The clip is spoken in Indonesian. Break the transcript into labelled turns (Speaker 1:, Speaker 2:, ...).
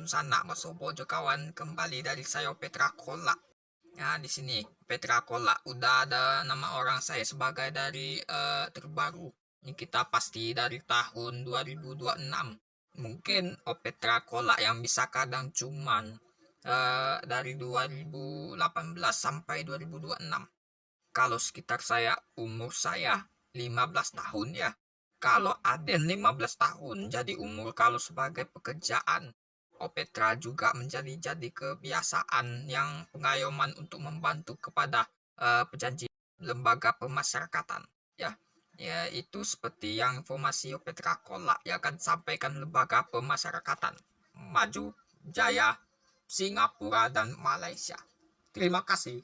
Speaker 1: sana masobojo kawan, kembali dari saya Petra Kola. Ya, di sini Petra Kola udah ada nama orang saya sebagai dari terbaru. Ini kita pasti dari tahun 2026. Mungkin Petra Kola yang bisa kadang cuman dari 2018 sampai 2026. Kalau sekitar saya, umur saya 15 tahun ya. Kalau Aden 15 tahun, jadi umur kalau sebagai pekerjaan. Opetra juga jadi kebiasaan yang pengayoman untuk membantu kepada pejanji lembaga pemasyarakatan. Ya, ya itu seperti yang informasi Opetra Kola yang akan sampaikan lembaga pemasyarakatan. Maju, Jaya, Singapura, dan Malaysia. Terima kasih.